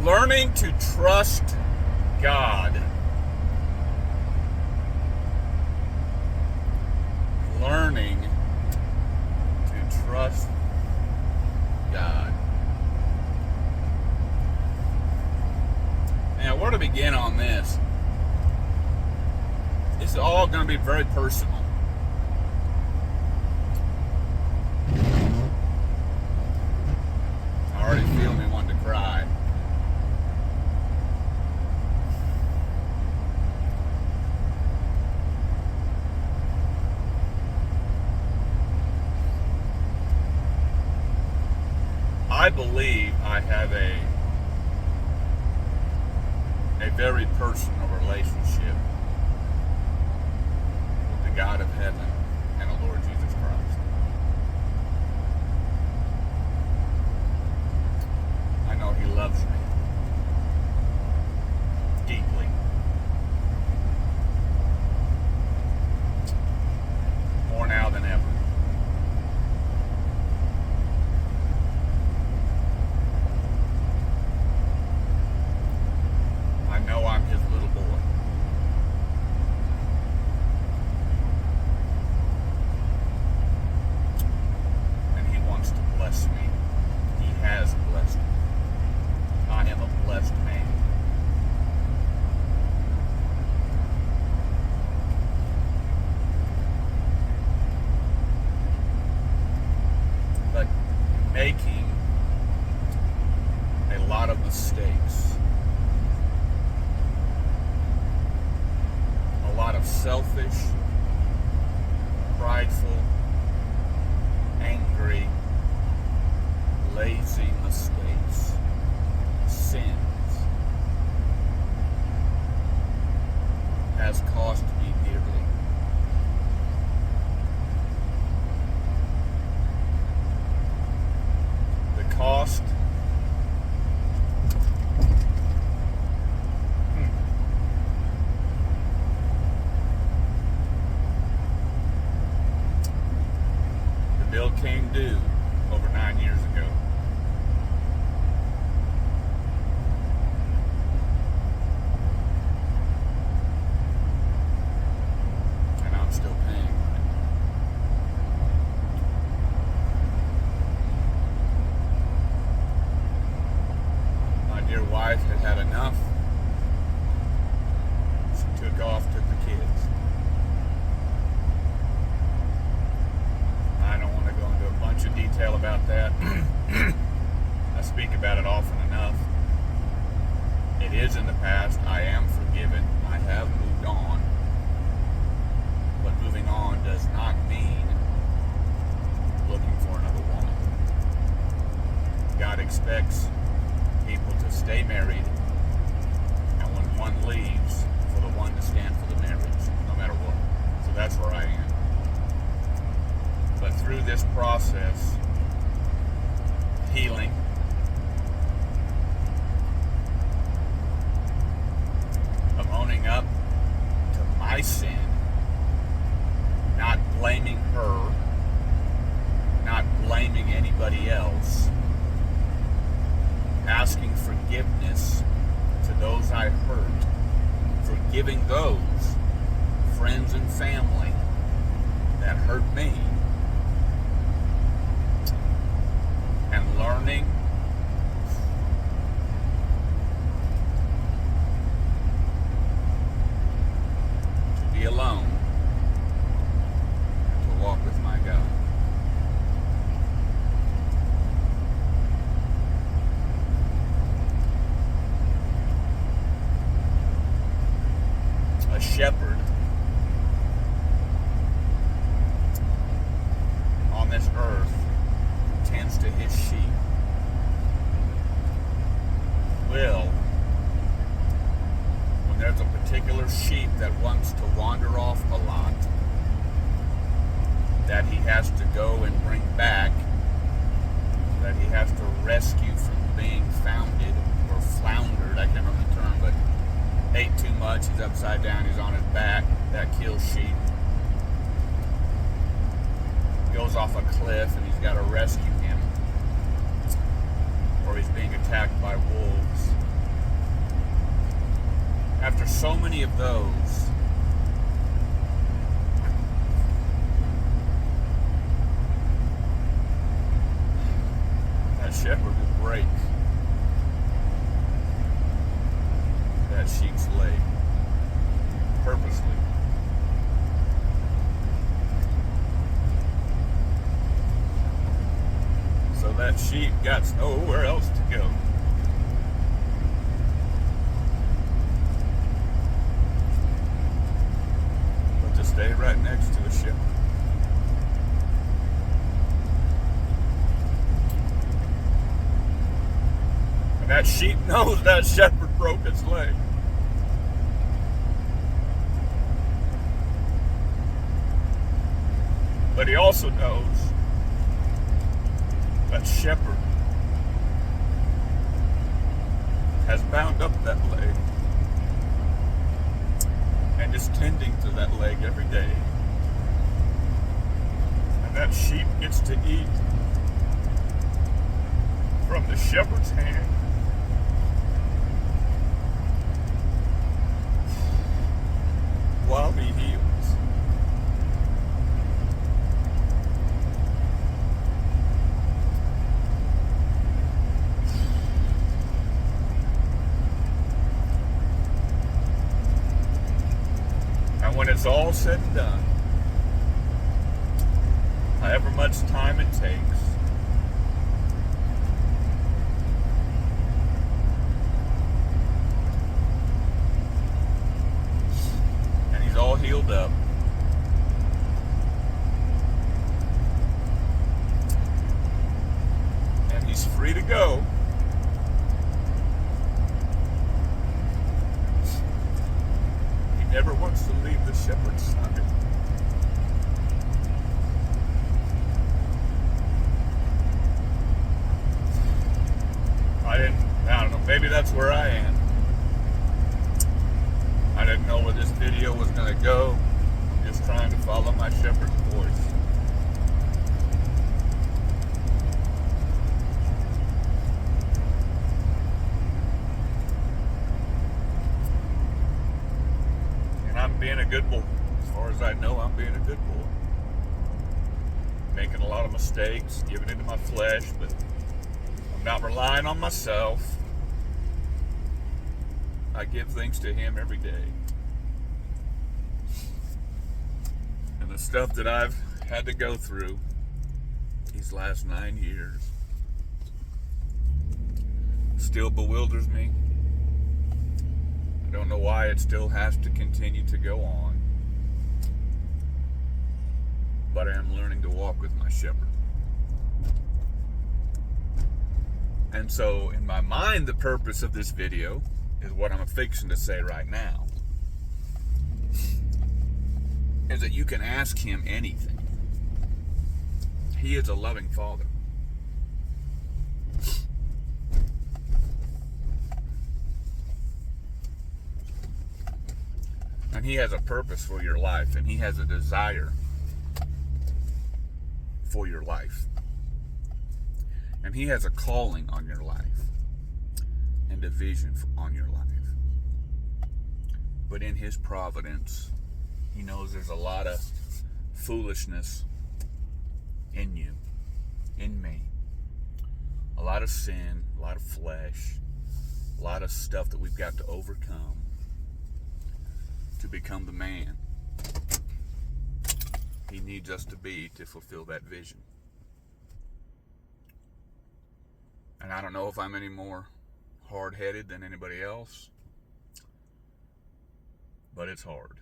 Learning to trust God. Learning to trust God. Now, where to begin on this? It's all going to be very personal. I already feel me wanting to cry. I believe I have a very personal relationship with the God of heaven and the Lord Jesus Christ. I know He loves me deeply. More now than ever. I know I'm His little boy. And He wants to bless me. He has blessed me. I am a blessed man. But making a lot of mistakes, a lot of selfish, prideful, angry, lazy mistakes, sins, has cost me dearly. The cost the bill came due over 9 years ago. And I'm still paying on it. My dear wife had had enough. She took off, took the kids. I don't want to go into a bunch of detail about that. I speak about it often enough. It is in the past. I am forgiven. I have moved on. But moving on does not mean looking for another woman. God expects people to stay married, and when one leaves, for the one to stand for the marriage, no matter what. So that's where I am. But through this process, healing, of owning up to my sin, not blaming her, not blaming anybody else, asking forgiveness to those I hurt, forgiving those friends and family that hurt me, and learning to be alone and to walk with my God. A shepherd on this earth tends to his sheep will, when there's a particular sheep that wants to wander off a lot, that he has to go and bring back, that he has to rescue from being founded or floundered, I can't remember the term, but ate too much, he's upside down, he's on his back, that kills sheep. Goes off a cliff and he's got to rescue him, or he's being attacked by wolves. there's so many of those. That shepherd will break that sheep's leg purposely. So that sheep got nowhere else to go. But to stay right next to a shepherd. And that sheep knows that shepherd broke its leg. But he also knows that shepherd has bound up that leg and is tending to that leg every day. And that sheep gets to eat from the shepherd's hand. While he heals. And when it's all said and done, however much time it takes, all healed up, and he's free to go. He never wants to leave the shepherd's side. I don't know, maybe that's where I am. I didn't know where this video was going to go. Just trying to follow my shepherd's voice. And I'm being a good boy. As far as I know, I'm being a good boy. Making a lot of mistakes, giving into my flesh, but I'm not relying on myself. I give thanks to him every day. And the stuff that I've had to go through these last 9 years still bewilders me. I don't know why it still has to continue to go on. But I am learning to walk with my shepherd. And so, in my mind, the purpose of this video is what I'm fixing to say right now. Is that you can ask him anything. He is a loving Father. And he has a purpose for your life, and he has a desire for your life. And he has a calling on your life and a vision on your life. But in his providence, he knows there's a lot of foolishness in you, in me. A lot of sin, a lot of flesh, a lot of stuff that we've got to overcome to become the man he needs us to be to fulfill that vision. And I don't know if I'm any more hard-headed than anybody else, but it's hard.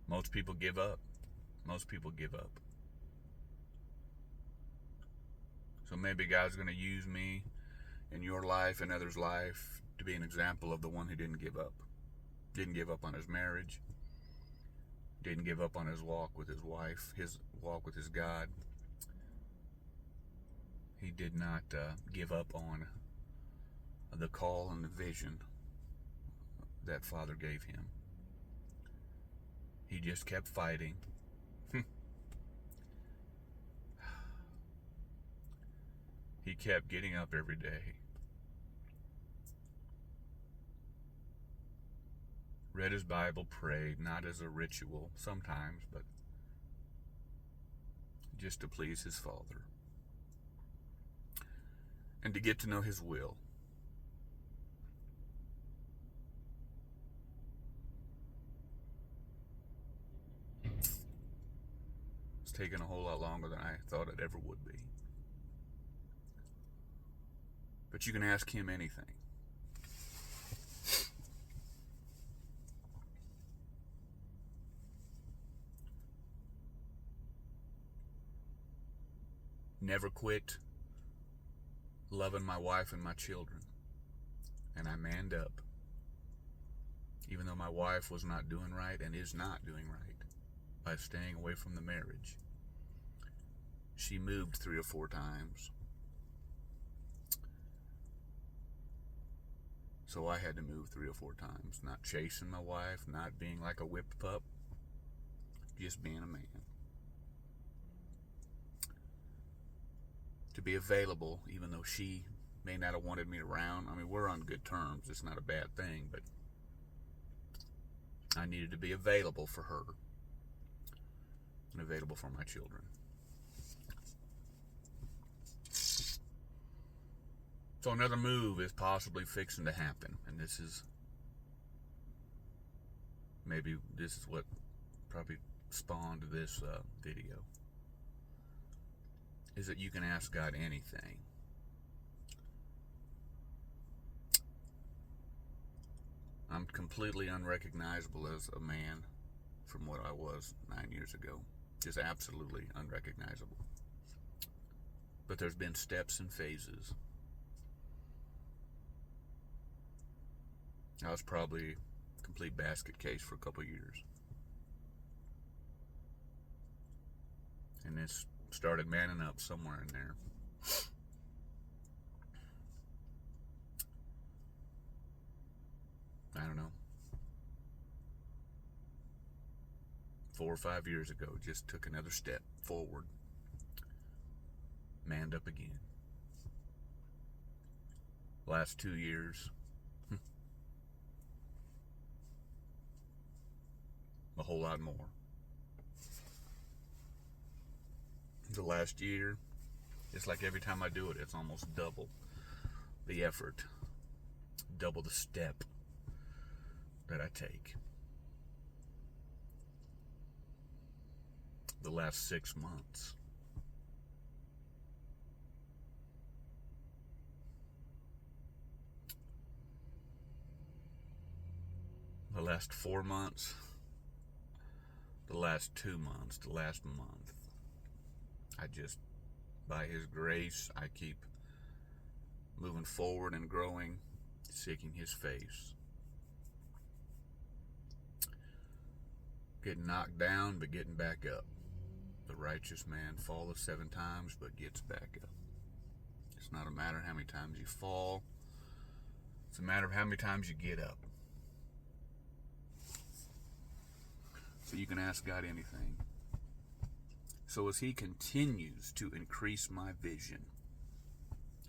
Most people give up. Most people give up. So maybe God's going to use me in your life and others' life to be an example of the one who didn't give up. Didn't give up on his marriage. Didn't give up on his walk with his wife, his walk with his God. He did not give up on the call and the vision that Father gave him. He just kept fighting. He kept getting up every day. read his Bible, prayed, not as a ritual sometimes, but just to please his Father and to get to know his will. It's taken a whole lot longer than I thought it ever would be. But you can ask him anything. Never quit loving my wife and my children. And I manned up. Even though my wife was not doing right and is not doing right by staying away from the marriage. She moved 3 or 4 times. So I had to move 3 or 4 times. Not chasing my wife, not being like a whipped pup. Just being a man. To be available, even though she may not have wanted me around. I mean, we're on good terms. It's not a bad thing, but I needed to be available for her and available for my children. So another move is possibly fixing to happen, and this is what probably spawned this video. Is that you can ask God anything. I'm completely unrecognizable as a man from what I was 9 years ago. Just absolutely unrecognizable. But there's been steps and phases. I was probably a complete basket case for a couple of years. And this started manning up somewhere in there. I don't know. 4 or 5 years ago, just took another step forward. Manned up again. Last 2 years, a whole lot more. The last year, it's like every time I do it, it's almost double the effort, double the step that I take. The last 6 months, the last 4 months, the last 2 months, the last month, I just, by His grace, I keep moving forward and growing, seeking His face. Getting knocked down, but getting back up. The righteous man falleth 7 times, but gets back up. It's not a matter of how many times you fall. It's a matter of how many times you get up. So you can ask God anything. So as He continues to increase my vision,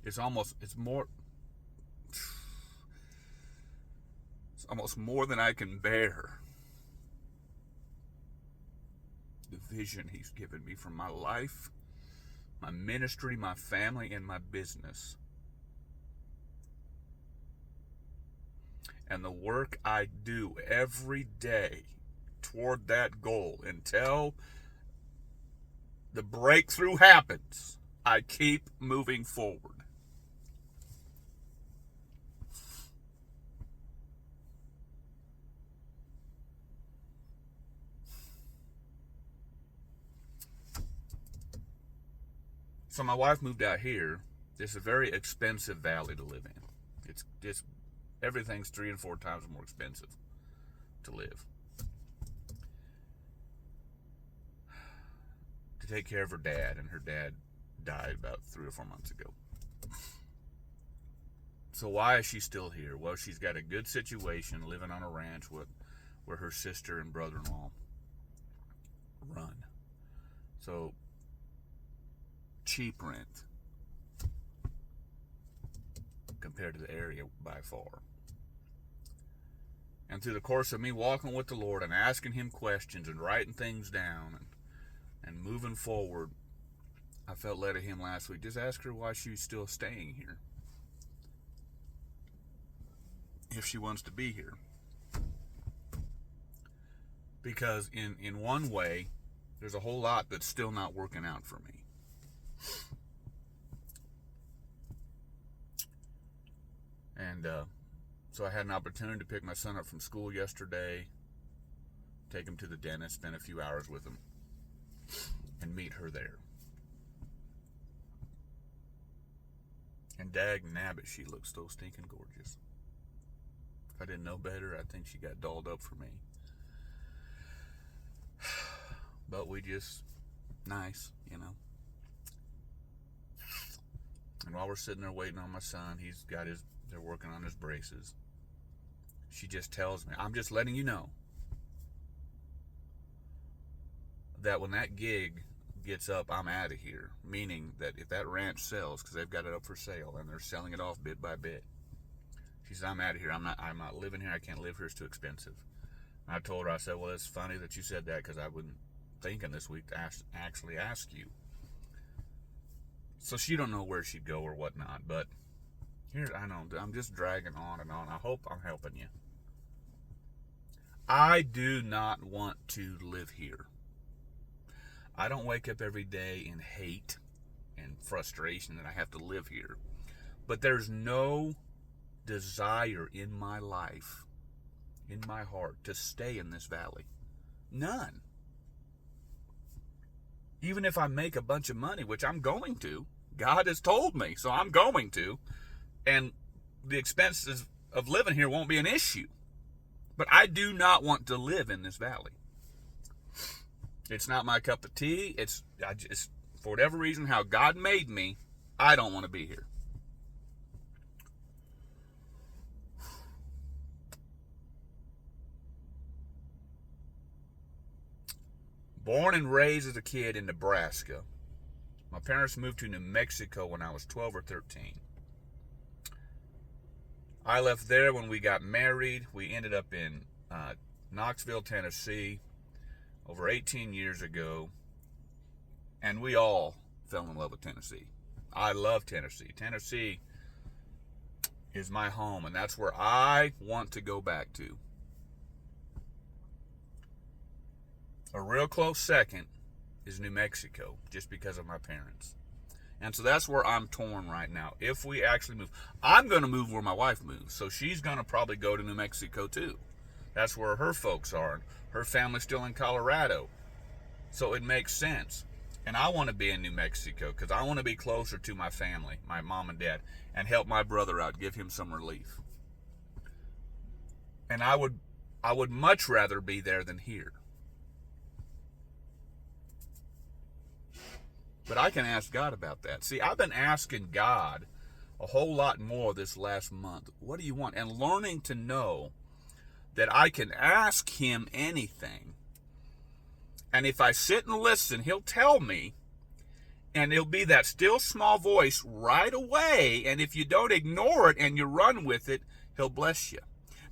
it's almost more than I can bear. The vision He's given me for my life, my ministry, my family, and my business. And the work I do every day toward that goal until the breakthrough happens, I keep moving forward. So my wife moved out here. It's a very expensive valley to live in. It's just everything's 3 and 4 times more expensive to live. To take care of her dad, and her dad died about 3 or 4 months ago. So why is she still here? Well, she's got a good situation living on a ranch where her sister and brother-in-law run. So cheap rent compared to the area by far. And through the course of me walking with the Lord and asking him questions and writing things down and moving forward, I felt led of him last week. Just ask her why she's still staying here, if she wants to be here. Because in one way, there's a whole lot that's still not working out for me. And so I had an opportunity to pick my son up from school yesterday, take him to the dentist, spend a few hours with him, and meet her there. And dag nabbit, she looks so stinking gorgeous. If I didn't know better, I think she got dolled up for me. But we just, nice, you know. And while we're sitting there waiting on my son, they're working on his braces. She just tells me, I'm just letting you know that when that gig gets up, I'm out of here. Meaning that if that ranch sells, because they've got it up for sale and they're selling it off bit by bit, she says, I'm out of here. I'm not living here. I can't live here. It's too expensive. And I told her, I said, well, it's funny that you said that, because I wasn't thinking this week to actually ask you. So she don't know where she'd go or whatnot, but here, I know, I'm just dragging on and on. I hope I'm helping you. I do not want to live here. I don't wake up every day in hate and frustration that I have to live here. But there's no desire in my life, in my heart, to stay in this valley. None. Even if I make a bunch of money, which I'm going to. God has told me, so I'm going to. And the expenses of living here won't be an issue. But I do not want to live in this valley. It's not my cup of tea. I just, for whatever reason, how God made me, I don't want to be here. Born and raised as a kid in Nebraska. My parents moved to New Mexico when I was 12 or 13. I left there when we got married. We ended up in Knoxville, Tennessee, over 18 years ago. And we all fell in love with Tennessee. I love Tennessee. Tennessee is my home, and that's where I want to go back to. A real close second is New Mexico, just because of my parents. And so that's where I'm torn right now. If we actually move, I'm going to move where my wife moves. So she's going to probably go to New Mexico too. That's where her folks are. Her family's still in Colorado. So it makes sense. And I want to be in New Mexico because I want to be closer to my family, my mom and dad, and help my brother out, give him some relief. And I would much rather be there than here. But I can ask God about that. See, I've been asking God a whole lot more this last month. What do you want? And learning to know that I can ask him anything. And if I sit and listen, he'll tell me. And it'll be that still small voice right away. And if you don't ignore it and you run with it, he'll bless you.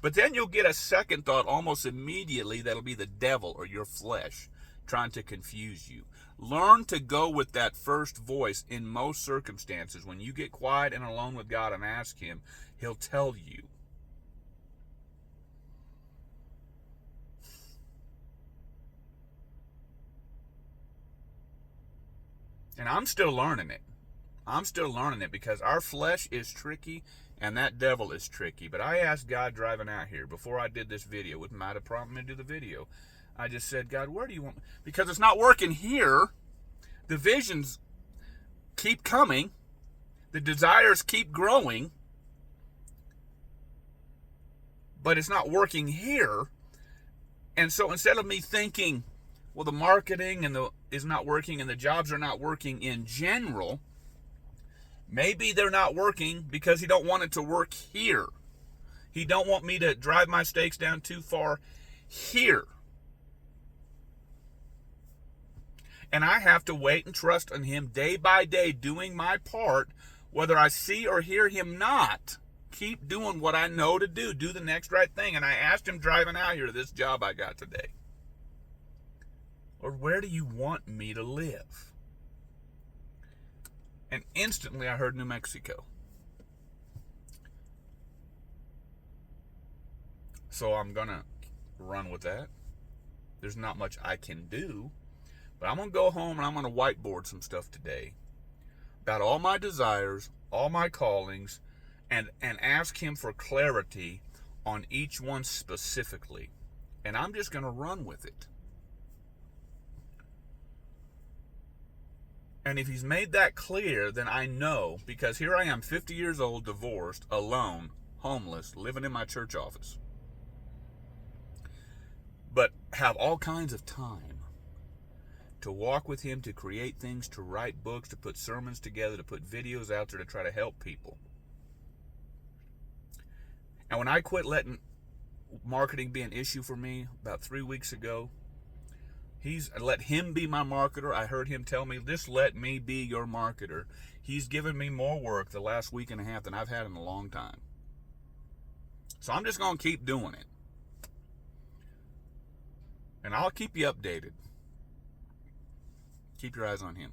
But then you'll get a second thought almost immediately that'll be the devil or your flesh trying to confuse you. Learn to go with that first voice in most circumstances. When you get quiet and alone with God and ask him, he'll tell you. And I'm still learning it. I'm still learning it because our flesh is tricky and that devil is tricky. But I asked God driving out here before I did this video, which might have prompted me to do the video. I just said, God, where do you want me? Because it's not working here. The visions keep coming. The desires keep growing. But it's not working here. And so instead of me thinking, well, the marketing is not working and the jobs are not working in general, maybe they're not working because he don't want it to work here. He don't want me to drive my stakes down too far here. And I have to wait and trust on him day by day, doing my part, whether I see or hear him not. keep doing what I know to do the next right thing. And I asked him driving out here to this job I got today, Lord, where do you want me to live? And instantly I heard New Mexico. So I'm going to run with that. There's not much I can do, but I'm going to go home and I'm going to whiteboard some stuff today about all my desires, all my callings, and ask him for clarity on each one specifically. And I'm just going to run with it. And if he's made that clear, then I know, because here I am, 50 years old, divorced, alone, homeless, living in my church office, but have all kinds of time to walk with him, to create things, to write books, to put sermons together, to put videos out there to try to help people. And when I quit letting marketing be an issue for me about 3 weeks ago, I let him be my marketer. I heard him tell me, just let me be your marketer. He's given me more work the last week and a half than I've had in a long time. So I'm just going to keep doing it. And I'll keep you updated. Keep your eyes on him.